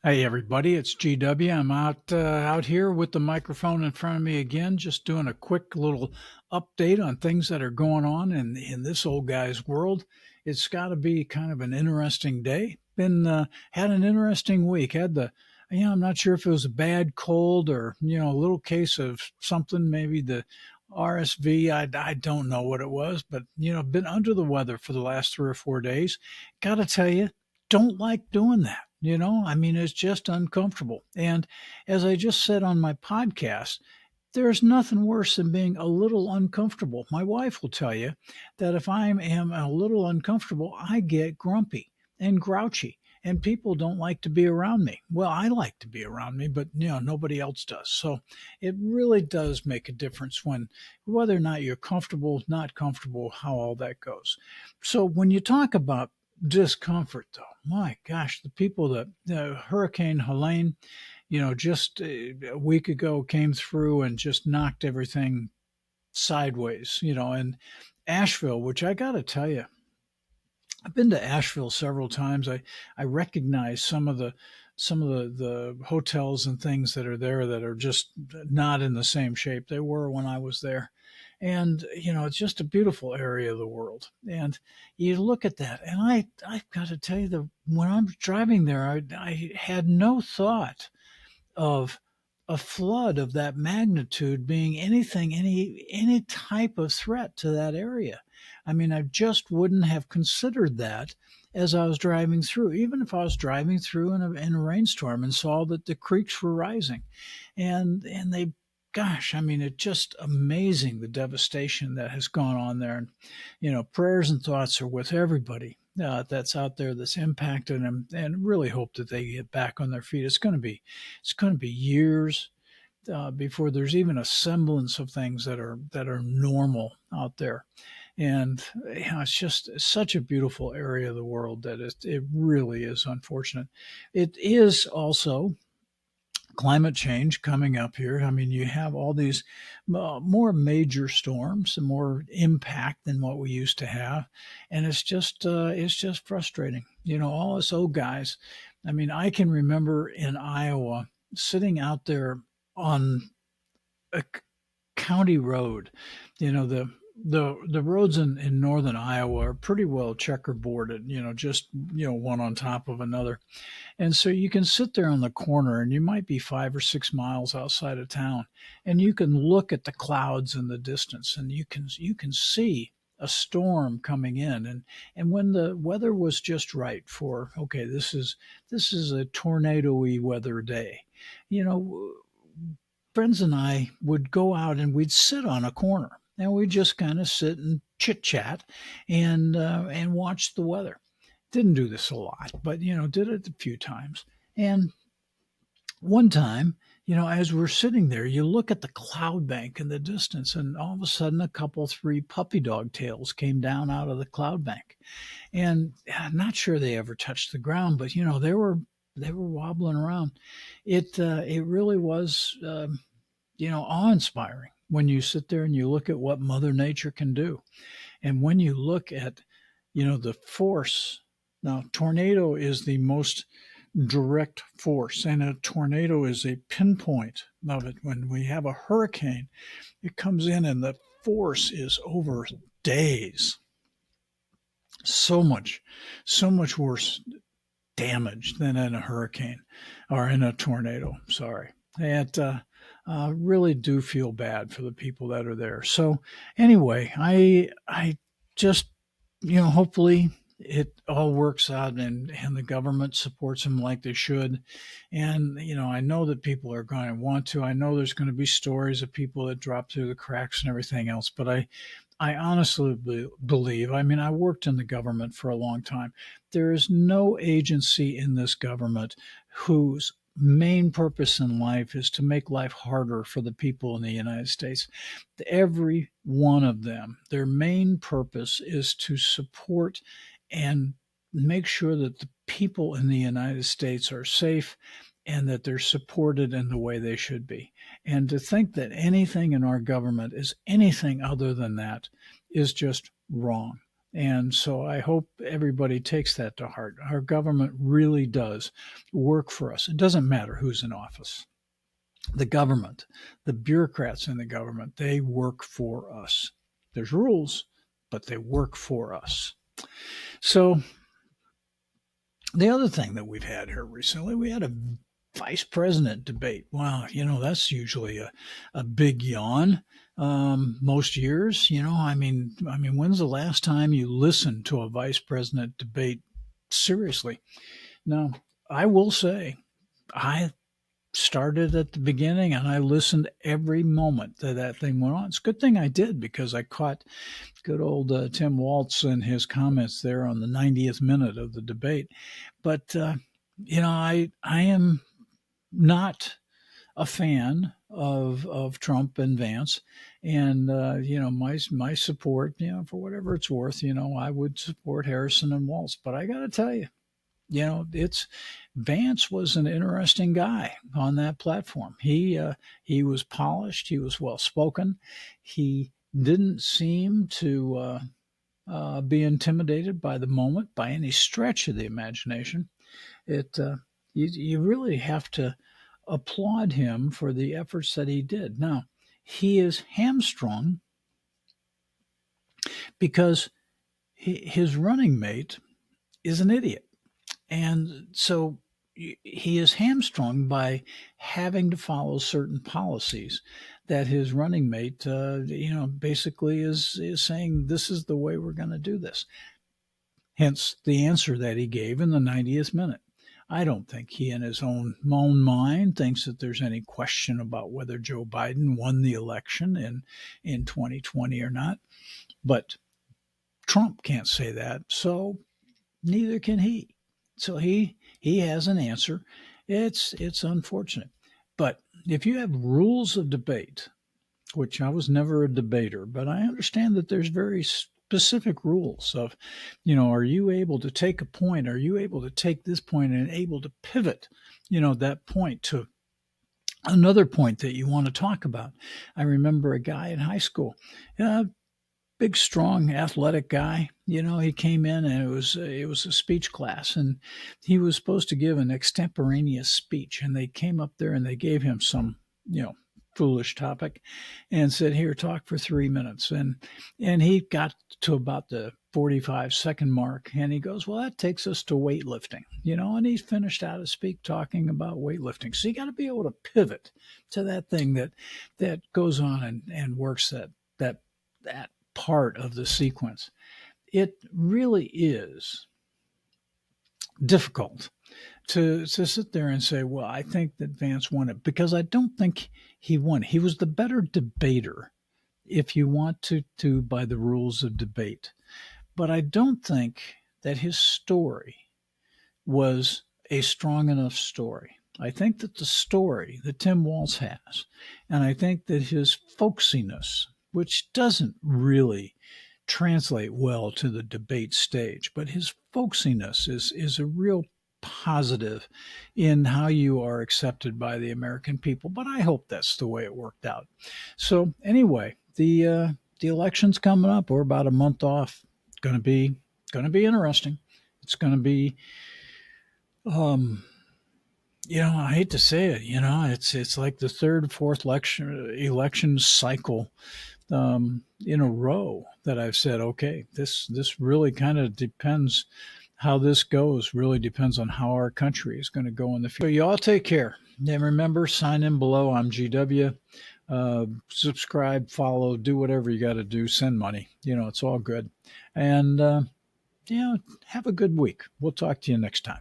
Hey everybody, it's GW. I'm out here with the microphone in front of me again, just doing a quick little update on things that are going on in this old guy's world. It's got to be kind of an interesting day. Been had an interesting week. Had I'm not sure if it was a bad cold or a little case of something, maybe the RSV. I don't know what it was, but been under the weather for the last 3 or 4 days. Got to tell you, don't like doing that. I mean, it's just uncomfortable. And as I just said on my podcast, there's nothing worse than being a little uncomfortable. My wife will tell you that if I am a little uncomfortable, I get grumpy and grouchy, and people don't like to be around me. Well, I like to be around me, but nobody else does. So it really does make a difference when whether or not you're comfortable, not comfortable, how all that goes. So when you talk about discomfort, though, my gosh, the people that Hurricane Helene, just a week ago came through and just knocked everything sideways, and Asheville, which I got to tell you, I've been to Asheville several times. I recognize some of the hotels and things that are there that are just not in the same shape they were when I was there. And it's just a beautiful area of the world. And you look at that, and I've got to tell you that when I'm driving there, I had no thought of a flood of that magnitude being any type of threat to that area. I mean, I just wouldn't have considered that as I was driving through, even if I was driving through in a rainstorm and saw that the creeks were rising. And they gosh, I mean, it's just amazing the devastation that has gone on there. And, prayers and thoughts are with everybody that's out there that's impacted them, and really hope that they get back on their feet. It's going to be years before there's even a semblance of things that are normal out there. And it's just such a beautiful area of the world that it really is unfortunate. It is also climate change coming up here. I mean, you have all these more major storms and more impact than what we used to have, and it's just frustrating. All us old guys. I mean, I can remember in Iowa sitting out there on a county road. The roads in northern Iowa are pretty well checkerboarded. Just one on top of another. And so you can sit there on the corner and you might be 5 or 6 miles outside of town, and you can look at the clouds in the distance, and you can see a storm coming in. And when the weather was just right for, okay, this is a tornado-y weather day, you know friends and I would go out and we'd sit on a corner and we'd just kind of sit and chit chat and watch the weather. Didn't do this a lot, but did it a few times. And one time, as we're sitting there, you look at the cloud bank in the distance, and all of a sudden, a couple, three puppy dog tails came down out of the cloud bank, and I'm not sure they ever touched the ground, but they were wobbling around. It really was awe inspiring when you sit there and you look at what Mother Nature can do, and when you look at the force. Now, tornado is the most direct force, and a tornado is a pinpoint of it. When we have a hurricane, it comes in and the force is over days. So much worse damage than in a hurricane or in a tornado. Sorry. And really do feel bad for the people that are there. So anyway, I just hopefully it all works out, and the government supports them like they should. And I know that people are going to want to. I know there's going to be stories of people that drop through the cracks and everything else, but I honestly believe, I mean, I worked in the government for a long time. There is no agency in this government whose main purpose in life is to make life harder for the people in the United States. Every one of them, their main purpose is to support and make sure that the people in the United States are safe and that they're supported in the way they should be. And to think that anything in our government is anything other than that is just wrong. And so I hope everybody takes that to heart. Our government really does work for us. It doesn't matter who's in office. The government, the bureaucrats in the government, they work for us. There's rules, but they work for us. So the other thing that we've had here recently, we had a vice president debate. Wow, that's usually a big yawn. Most years, when's the last time you listened to a vice president debate seriously? Now, I will say, I started at the beginning and I listened every moment that thing went on. It's a good thing I did because I caught good old Tim Walz and his comments there on the 90th minute of the debate. But I am not a fan of Trump and Vance, and my support, for whatever it's worth, I would support Harrison and Walz. But I got to tell you, it's Vance was an interesting guy on that platform. He was polished. He was well spoken. He didn't seem to be intimidated by the moment by any stretch of the imagination. You really have to applaud him for the efforts that he did. Now, he is hamstrung because his running mate is an idiot. And so he is hamstrung by having to follow certain policies that his running mate, basically is saying, this is the way we're going to do this. Hence the answer that he gave in the 90th minute. I don't think he in his own mind thinks that there's any question about whether Joe Biden won the election in 2020 or not. But Trump can't say that, so neither can he. So he has an answer. It's unfortunate. But if you have rules of debate, which I was never a debater, but I understand that there's very specific rules of, are you able to take a point? Are you able to take this point and able to pivot, that point to another point that you want to talk about? I remember a guy in high school, big, strong, athletic guy. He came in and it was a speech class, and he was supposed to give an extemporaneous speech. And they came up there and they gave him some, foolish topic, and said, "Here, talk for 3 minutes." And he got to about the 45-second mark, and he goes, "Well, that takes us to weightlifting," and he finished out his speech talking about weightlifting. So you got to be able to pivot to that thing that goes on and works that part of the sequence. It really is difficult to sit there and say, well, I think that Vance won it, because I don't think he won. He was the better debater, if you want to by the rules of debate. But I don't think that his story was a strong enough story. I think that the story that Tim Walz has, and I think that his folksiness, which doesn't really translate well to the debate stage, but his folksiness is a real positive in how you are accepted by the American people. But I hope that's the way it worked out. So anyway, the election's coming up. We're about a month off. Going to be interesting. It's going to be, I hate to say it, it's like the third, fourth election cycle in a row that I've said, okay, this really kind of depends. How this goes really depends on how our country is going to go in the future. So you all take care. And remember, sign in below. I'm GW. Subscribe, follow, do whatever you got to do. Send money. It's all good. And, have a good week. We'll talk to you next time.